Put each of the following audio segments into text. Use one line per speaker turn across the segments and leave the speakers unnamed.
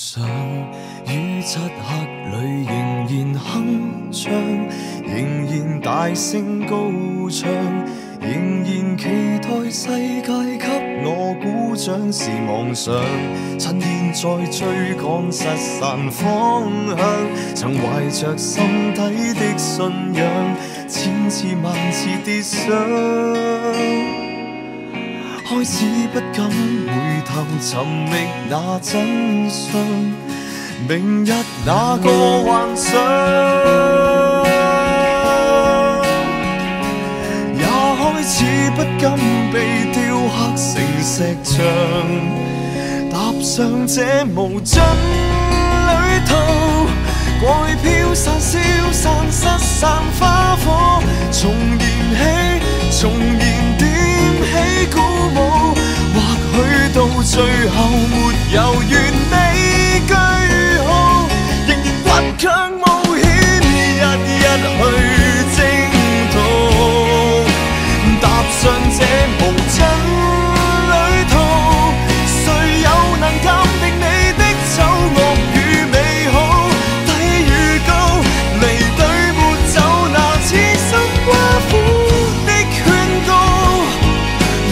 想於漆黑裏仍然哼唱，仍然大聲高唱，仍然期待世界給我鼓掌是妄想。趁現在追趕失散方向，曾懷着心底的信仰，千次萬次跌傷，開始不敢回頭尋覓那真相，明日那個幻想，也開始不敢被雕刻成石像，踏上這無盡旅途，過去飄散消散失散花火，重燃起重燃點起鼓舞，或許到最後沒有完美句號，仍然倔強冒險，日日去征途，踏上這無盡旅途，誰又能鑑定你的醜惡與美好？睇預告，離隊沒走，那痴心挖苦的勸告，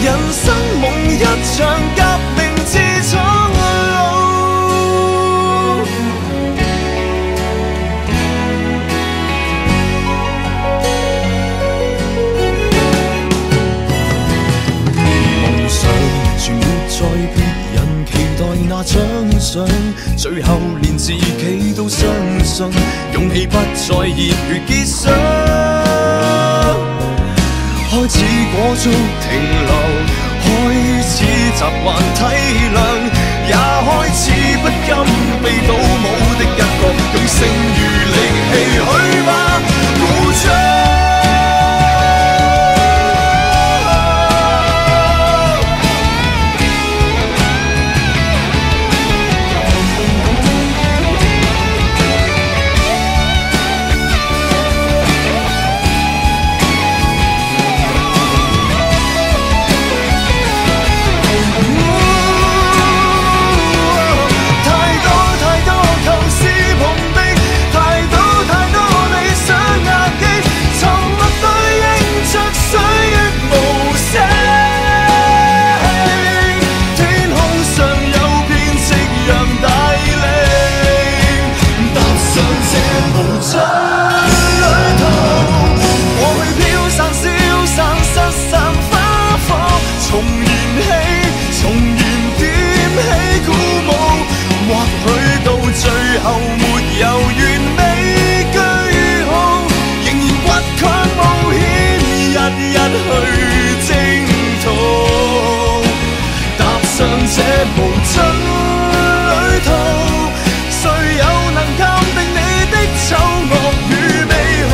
人生夢一場革命之蒼老。夢想全沒在別人期待那獎賞，最後連自己都相信，勇氣不再熱血結霜，開始裹足停留，開始習慣體諒，也開始不甘被倒模的一角，用剩餘力氣去吧，鼓掌。最後沒有完美句號，仍然倔強冒險，日日去征途，踏上這無盡旅途，誰又能鑑定你的醜惡與美好？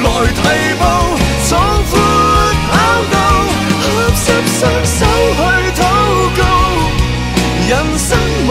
來提步，壯闊跑道，合十雙手去禱告，人生夢